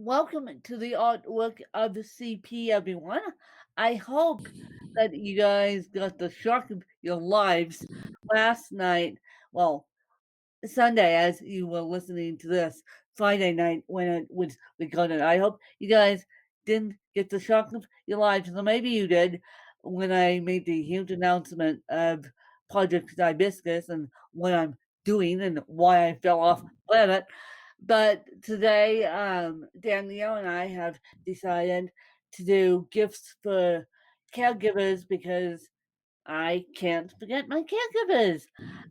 Welcome to the artwork of the CP, everyone. I hope that you guys got the shock of your lives last night. Well, Sunday, as you were listening to this, Friday night when it was recorded. I hope you guys didn't get the shock of your lives, or maybe you did when I made the huge announcement of Project Hibiscus and what I'm doing and why I fell off planet. But today, Danielle and I have decided to do gifts for caregivers because I can't forget my caregivers.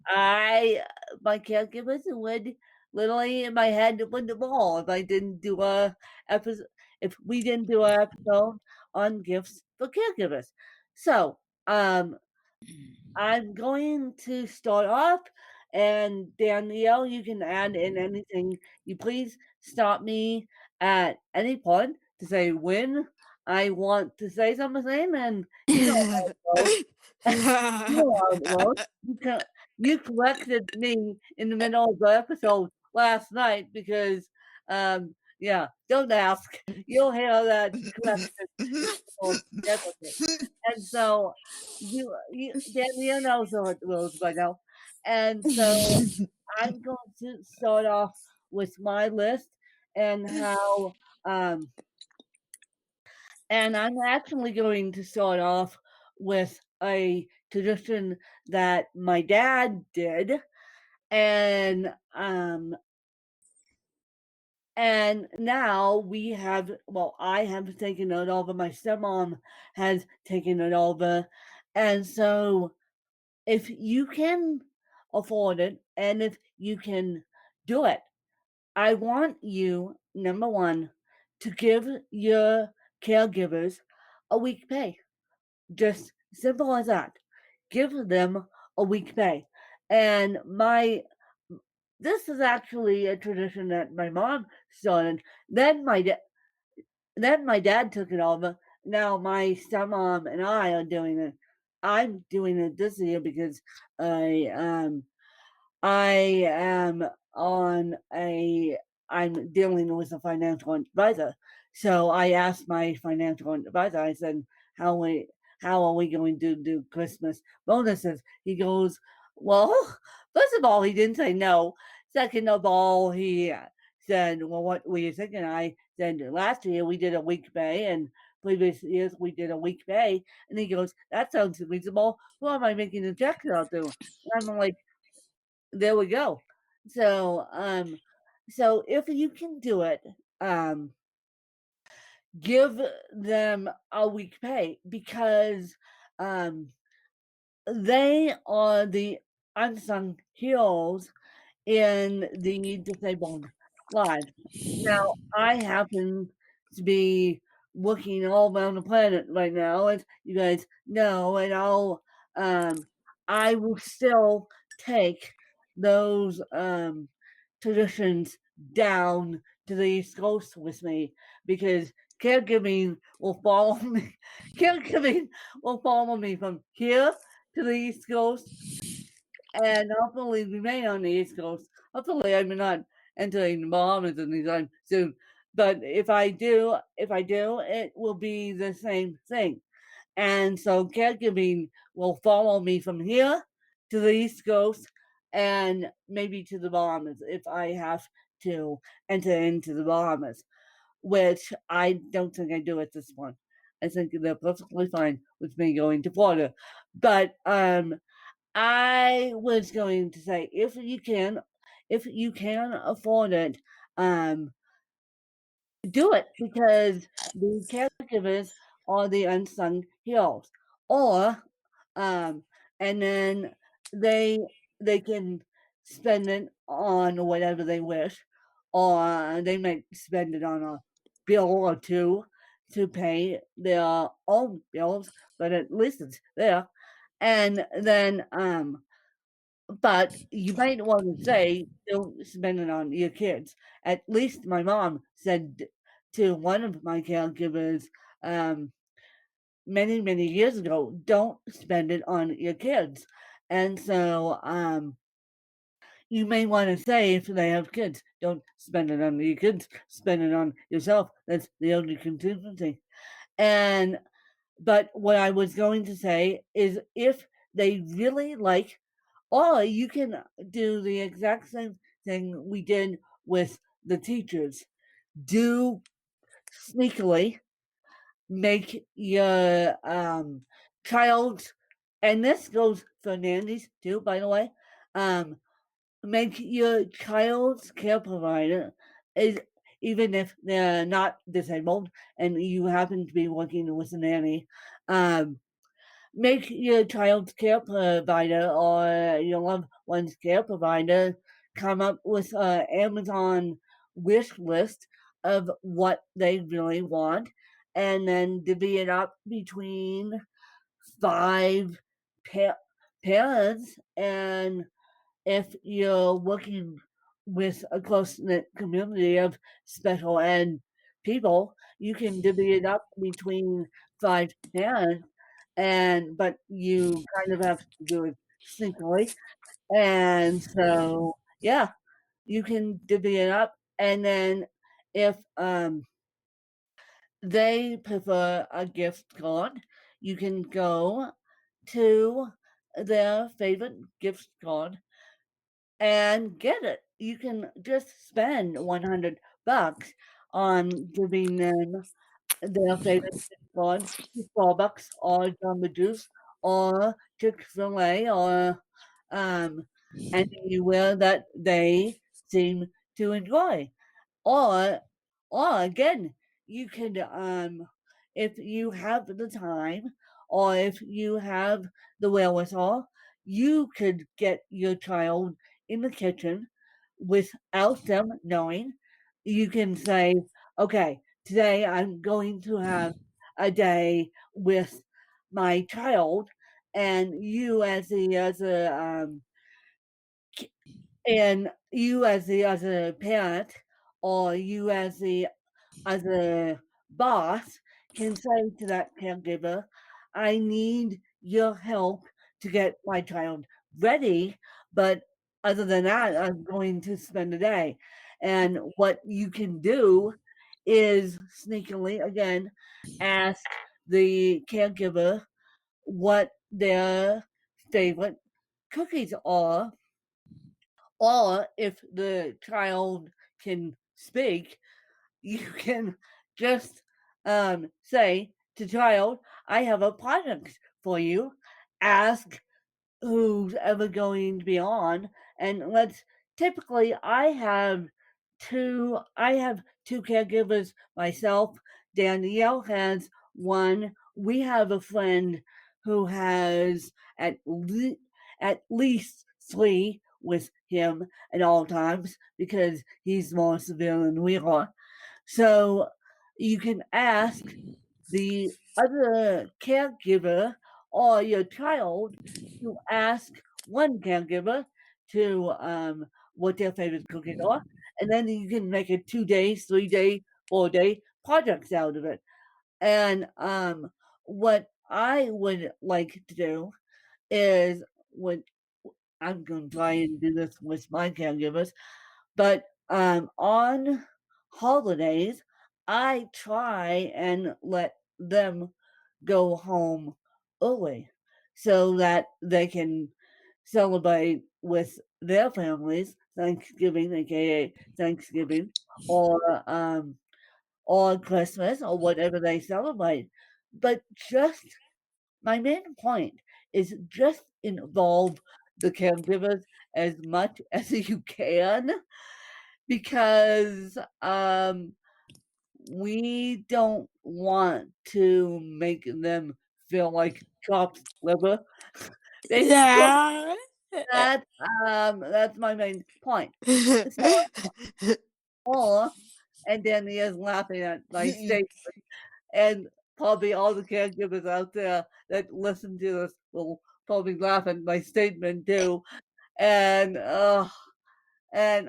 I my caregivers would literally in my head would ball if I didn't do a episode if we didn't do an episode on gifts for caregivers. So I'm going to start off, and Danielle, you can add in anything you please. Stop me at any point to say when I want to say something, and you know how it goes. You know how it goes. You corrected me in the middle of the episode last night because, yeah, don't ask. You'll hear that correction in the middle of the episode. And so Danielle knows the rules by now. And so I'm going to start off with my list and how um and I'm actually going to start off with a tradition that my dad did and um and now we have, well, I have taken it over, my stepmom has taken it over. And so if you can afford it and if you can do it, I want you, number one, to give your caregivers a week pay. Just simple as that. Give them a week pay. And this is actually a tradition that my mom started. Then my dad took it over. Now my stepmom and I are doing it. I'm doing it this year because I um I am on a I'm dealing with a financial advisor. So I asked my financial advisor, I said, how are we going to do Christmas bonuses? He goes, well, first of all, he didn't say no. Second of all, he said, well, what were you thinking? I said, last year we did a week pay and previous years we did a week pay. And he goes, that sounds reasonable. Who am I making the checks out to? And I'm like, there we go. So, so if you can do it, um, give them a week pay because um, they are the unsung heroes in the disabled lives. Now, I happen to be working all around the planet right now, as you guys know, and um, I will still take those traditions down to the East Coast with me because caregiving will follow me. Caregiving will follow me from here to the East Coast and hopefully remain on the East Coast. Hopefully, I'm not entering the Bahamas anytime soon. But if I do, it will be the same thing. And so caregiving will follow me from here to the East Coast and maybe to the Bahamas if I have to enter into the Bahamas, which I don't think I do at this point. I think they're perfectly fine with me going to Florida. But I was going to say if you can afford it, um, do it because the caregivers are the unsung heroes. Or and then they they can spend it on whatever they wish, or they might spend it on a bill or two to pay their own bills, but at least it's there. And then but you might want to say, "Don't spend it on your kids." At least my mom said to one of my caregivers, um, many, many years ago, "Don't spend it on your kids." And so, you may want to say if they have kids, don't spend it on your kids, spend it on yourself. That's the only contingency. And but what I was going to say is if they really like, or you can do the exact same thing we did with the teachers. Do sneakily make your child, and this goes for nannies too, by the way. Um, Make your child's care provider is, even if they're not disabled and you happen to be working with a nanny, um, make your child's care provider or your loved one's care provider come up with an Amazon wish list of what they really want and then divvy it up between five pa- parents. And if you're working with a close knit community of special ed people, you can divvy it up between five parents, and but you kind of have to do it sneakily. And so, yeah, you can divvy it up, and then if they prefer a gift card, you can go to their favorite gift card and get it. You can just spend $100 on giving them their favorite gift card to Starbucks or Jamba Juice or Chick-fil-A or um, anywhere that they seem to enjoy. Or or again, you could if you have the time or if you have the wherewithal, you could get your child in the kitchen without them knowing. You can say, okay, today I'm going to have a day with my child, and you as a parent, or you as a boss can say to that caregiver, I need your help to get my child ready, but other than that, I'm going to spend the day. And what you can do is sneakily, again, ask the caregiver what their favorite cookies are, or if the child can speak, you can just say to child, I have a project for you. Ask who's ever going to be on, and let's typically I have two caregivers myself. Danielle has one. We have a friend who has at least three with him at all times because he's more severe than we are. So you can ask the other caregiver or your child to ask one caregiver to what their favorite cookies are, and then you can make it 2 day, 3 day, 4 day projects out of it. And what I would like to do is what I'm going to try and do this with my caregivers, but on holidays, I try and let them go home early so that they can celebrate with their families Thanksgiving, aka Thanksgiving, or Christmas or whatever they celebrate. But just my main point is just involve the caregivers as much as you can because we don't want to make them feel like chopped liver. They just Yeah. that that's my main point. So or and then he is laughing at my statement, and probably all the caregivers out there that listen to this will probably laugh at my statement too. And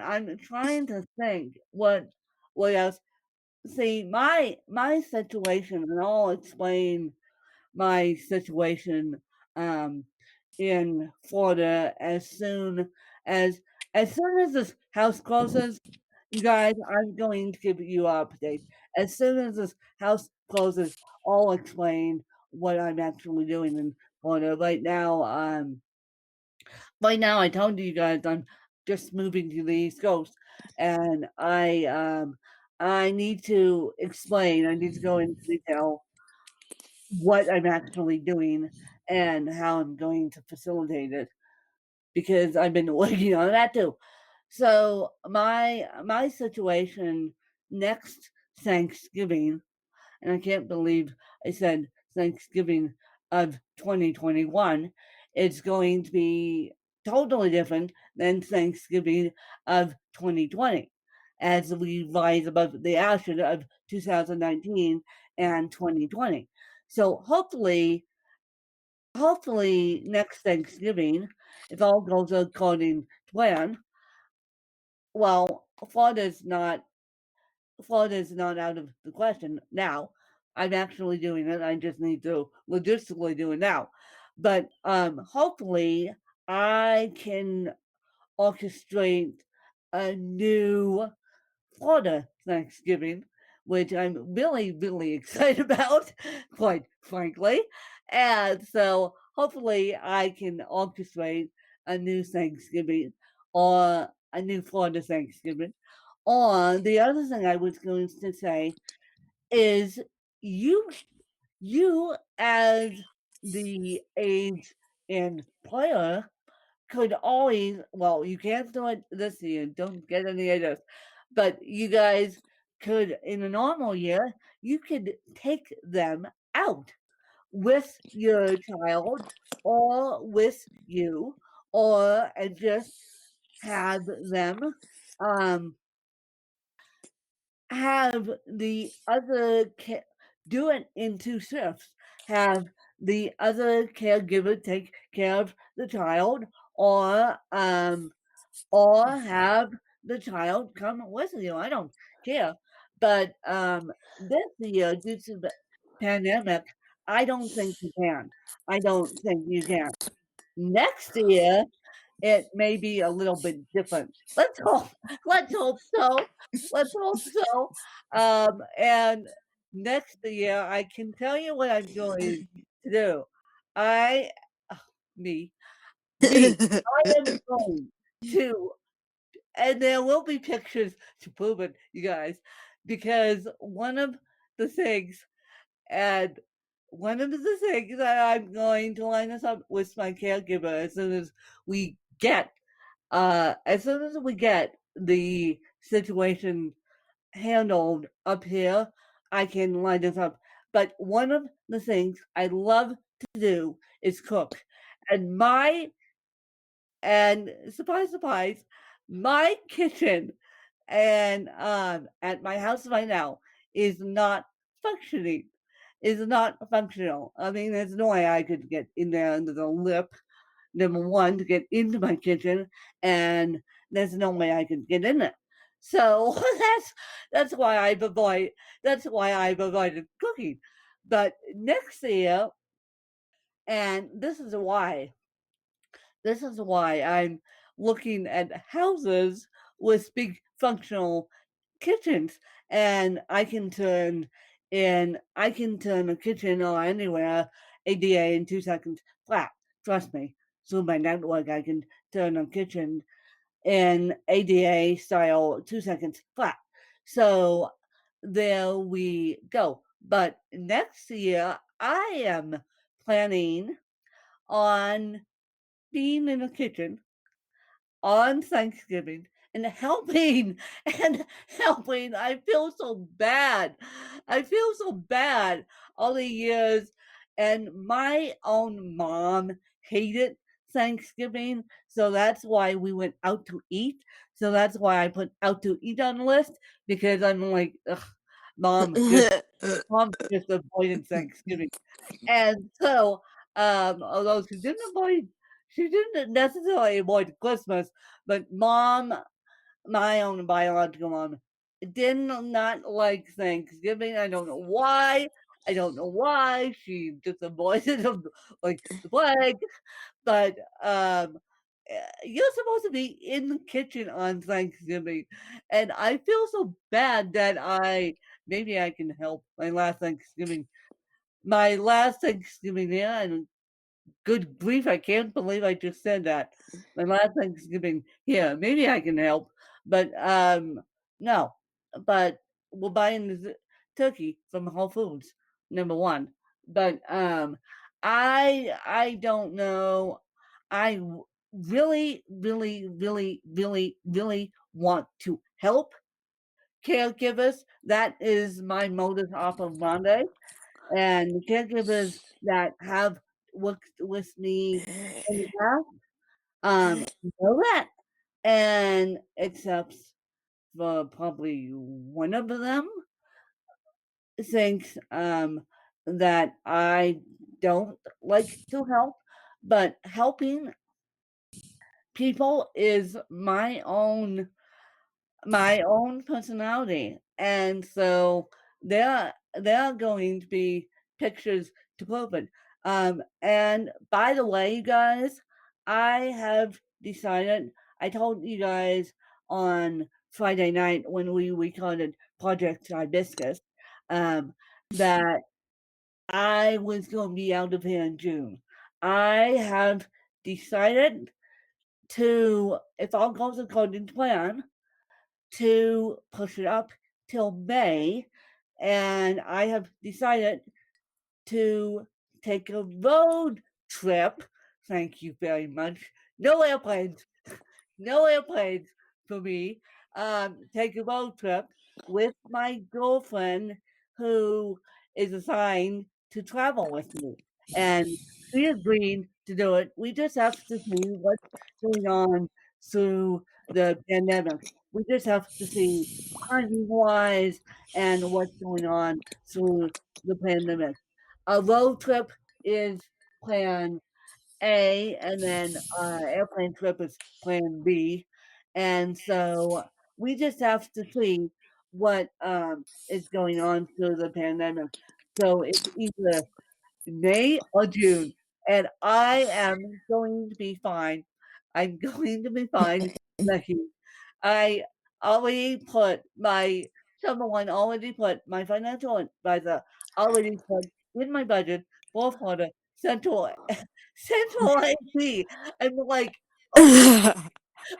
I'm trying to think what else. See, my situation, and I'll explain my situation um, in Florida as soon as. As soon as this house closes, you guys, I'm going to give you an update. As soon as this house closes, I'll explain what I'm actually doing in Florida. Right now, I told you guys I'm just moving to the East Coast, and I need to explain. I need to go into detail what I'm actually doing and how I'm going to facilitate it because I've been working on that too. So my situation next Thanksgiving, and I can't believe I said Thanksgiving of 2021, it's going to be totally different than Thanksgiving of 2020 as we rise above the ashes of 2019 and 2020. So hopefully next Thanksgiving, if all goes according to plan, well, Florida's not out of the question now. I'm actually doing it. I just need to logistically do it now. But hopefully I can orchestrate a new Florida Thanksgiving, which I'm really, really excited about, quite frankly. And so hopefully I can orchestrate a new Thanksgiving or a new Florida Thanksgiving. Or the other thing I was going to say is you you as the age and player could always, well, you can't do it this year, don't get any ideas, but you guys could, in a normal year, you could take them out with your child or with you, or and just have them um have the other do it in two shifts. Have the other caregiver take care of the child, or have the child come with you. I don't care. But this year, due to the pandemic, I don't think you can. I don't think you can. Next year, it may be a little bit different. Let's hope. Let's hope so. Let's hope so. And next year, I can tell you what I'm going to do. I, me, I am going to, and there will be pictures to prove it, you guys, because the things, and one of the things that I'm going to line us up with my caregiver as soon as we get the situation handled up here, I can line this up. But one of the things I love to do is cook. And surprise, surprise, my kitchen and at my house right now is not functioning. Is not functional. I mean, there's no way I could get in there under the lip, number one, to get into my kitchen, and there's no way I could get in there. So that's why I've avoided cooking. But next year, and this is why I'm looking at houses with big functional kitchens, and I can turn a kitchen or anywhere ADA in 2 seconds flat. Trust me. Through my network, I can turn a kitchen in ADA style 2 seconds flat. So there we go. But next year, I am planning on being in a kitchen on Thanksgiving and helping and helping. I feel so bad. I feel so bad all the years. And my own mom hated Thanksgiving. So that's why we went out to eat. So that's why I put out to eat on the list because I'm like, ugh, mom just mom's just avoided Thanksgiving. And so, although she didn't necessarily avoid Christmas, but my own biological mom, did not like Thanksgiving. I don't know why. I don't know why. She just avoided them like the plague. But you're supposed to be in the kitchen on Thanksgiving, and I feel so bad that maybe I can help my last Thanksgiving, yeah, and good grief, I can't believe I just said that. My last Thanksgiving here, maybe I can help, but no. But we're buying the turkey from Whole Foods, number one. But I don't know. Really, really, really, really, really want to help caregivers. That is my modus operandi, and the caregivers that have worked with me in the past know that, and except for probably one of them thinks that I don't like to help, but helping people is my own personality. And so there are going to be pictures to prove it. And by the way, you guys, I have decided, I told you guys on Friday night when we recorded Project Hibiscus, um, that I was going to be out of here in June. I have decided to, if all goes according to plan, to push it up till May, and I have decided to take a road trip. Thank you very much. No airplanes, no airplanes for me. Take a road trip with my girlfriend who is assigned to travel with me. And she agreed to do it. We just have to see what's going on through the pandemic. We just have to see timing wise and what's going on through the pandemic. A road trip is plan A, and then airplane trip is plan B. And so we just have to see what is going on through the pandemic. So it's either May or June, and I am going to be fine. I'm going to be fine, Becky. I already put my someone already put my financial advisor already put in my budget for Florida Central Central AC. I'm like, okay,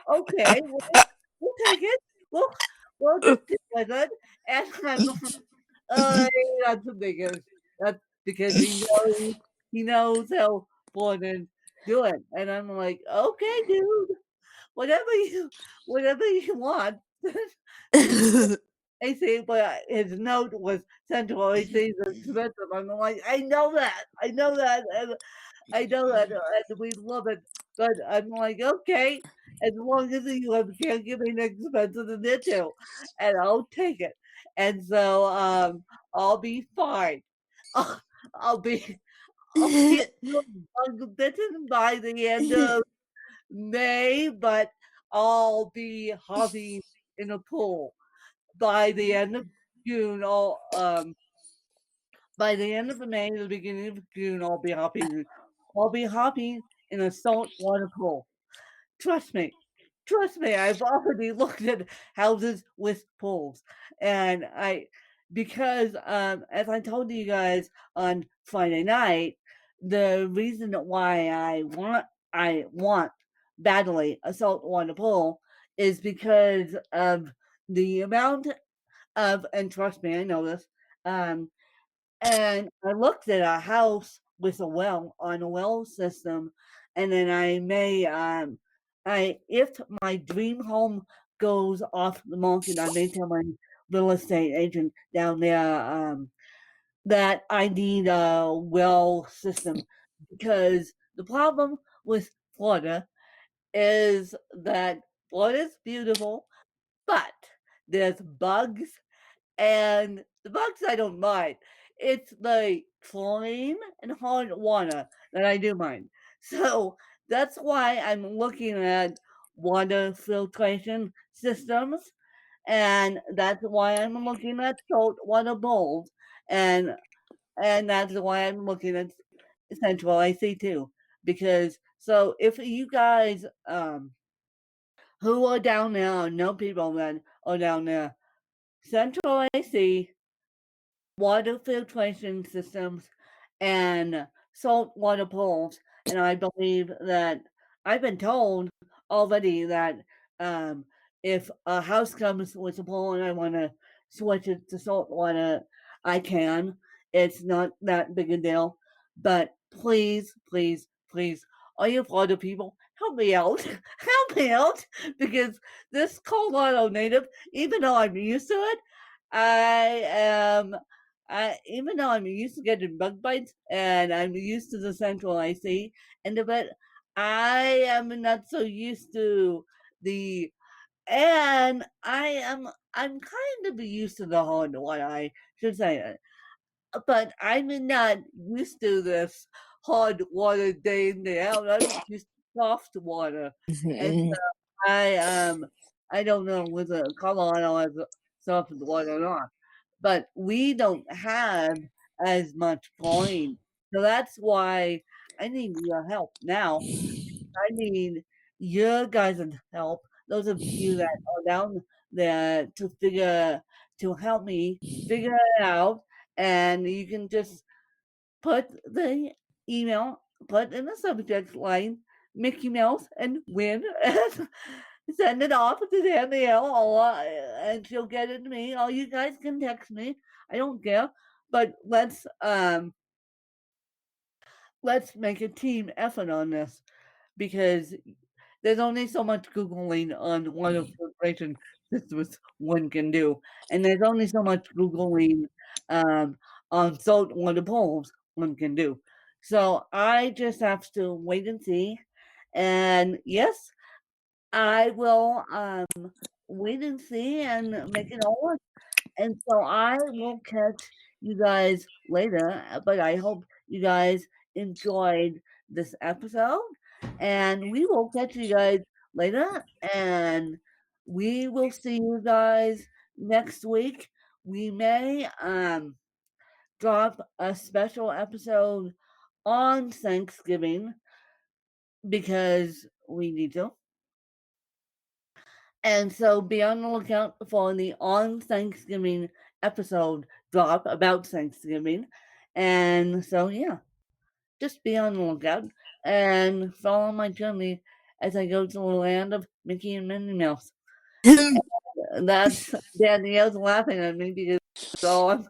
okay, we'll take it. We'll we'll just do it. And I'm oh, that's ridiculous. That's because he knows how Floridians do it. And I'm like, okay, dude, whatever you want. AC, but his note was Central AC is expensive. I'm like, I know that. I know that. And I know that, and we love it. But I'm like, okay, as long as you have caregiving expenses in it too, and I'll take it. And so I'll be fine. I'll, I'll be I'll be bitten by the end of May, but I'll be hopping in a pool by the end of June. By the end of May, the beginning of June, I'll be hopping. I'll be hopping in a saltwater pool. Trust me. Trust me, I've already looked at houses with pools. And because as I told you guys on Friday night, the reason why I want badly a saltwater pool is because of the amount and trust me, I know this, um, and I looked at a house with a well on a well system, and then I may, if my dream home goes off the market, I may tell my real estate agent down there that I need a well system because the problem with Florida is that Florida's beautiful, but there's bugs and the bugs I don't mind. It's the chlorine and hard water that I do mind. So that's why I'm looking at water filtration systems, and that's why I'm looking at salt water bowls, and and that's why I'm looking at central AC too, because So if you guys who are down there, know people that are down there, Central AC, water filtration systems, and saltwater pools. And I believe that I've been told already that um, if a house comes with a pool and I want to switch it to saltwater, I can. It's not that big a deal. But please, please, please, all you Florida people, help me out. Help me out. Because this Colorado native, even though I'm used to it, I am even though I'm used to getting bug bites and I'm used to the central IC end of it, I am not so used to the I'm kind of used to the hard water, I should say it. But I'm not used to this hard water day in day out. I'm used to soft water. And so I I don't know whether Colorado has soft water or not, but we don't have as much chlorine. So that's why I need your help now. I need your guys' help. Those of you that are down there to help me figure it out. And you can just put the email, put in the subject line, Mickey Mouse and win, and send it off to Danielle, and she'll get it to me. Or you guys can text me. I don't care. But let's make a team effort on this because there's only so much Googling on what a filtration systems one can do. And there's only so much Googling um, on saltwater pools one can do. So I just have to wait and see. And yes, I will wait and see and make it all work. And so I will catch you guys later, but I hope you guys enjoyed this episode. And we will catch you guys later. And we will see you guys next week. We may drop a special episode on Thanksgiving because we need to. And so be on the lookout for the on Thanksgiving episode drop about Thanksgiving. And so, yeah, just be on the lookout and follow my journey as I go to the land of Mickey and Minnie Mouse. That's Danielle's laughing at me because all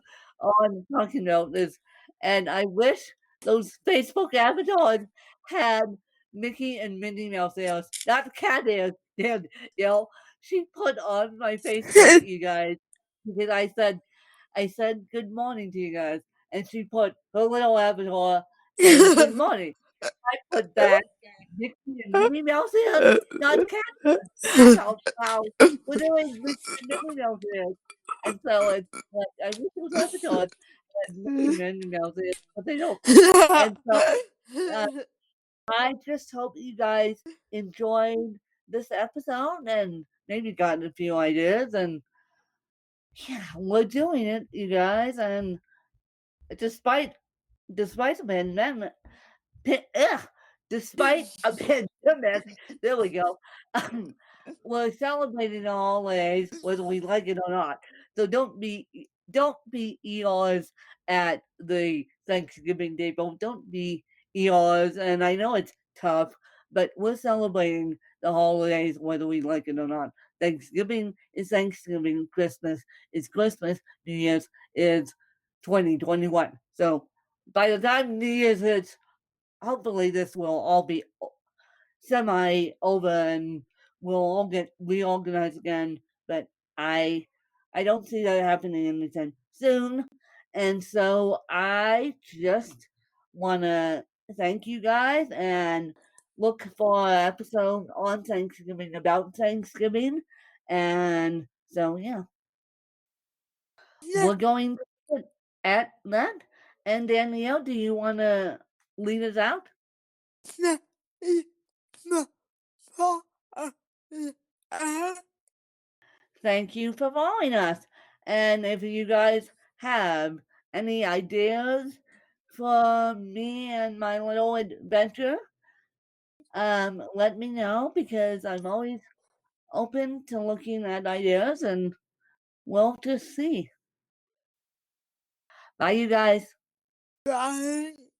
I'm talking about is, and I wish those Facebook avatars had Mickey and Minnie Mouse ears, not cat ears. Dan, she put on my Facebook, you guys, because I said good morning to you guys, and she put her little avatar saying good morning. I put back Mickey and Minnie Mouse ears, not cat ears. That's how we're doing Mickey and Minnie Mouse ears. And so it's like I wish it was episode had Mickey and Minnie Mouse ears, but they don't. And so uh, I just hope you guys enjoyed this episode and maybe gotten a few ideas. And yeah, we're doing it, you guys. And despite despite the pandemic, ugh, despite a pandemic, there we go. Um, we're celebrating the holidays whether we like it or not. So don't be ERs at the Thanksgiving Day, but don't be ERs. And I know it's tough, but we're celebrating the holidays whether we like it or not. Thanksgiving is Thanksgiving. Christmas is Christmas. New Year's is 2021. So by the time New Year's hits, hopefully this will all be semi over and we'll all get reorganized again. But I I don't see that happening anytime soon. And so I just wanna thank you guys and look for an episode on Thanksgiving about Thanksgiving. And so yeah, we're going to put at that. And Danielle, do you wanna lead us out? Thank you for following us. And if you guys have any ideas for me and my little adventure, let me know because I'm always open to looking at ideas and we'll just see. Bye, you guys. Bye.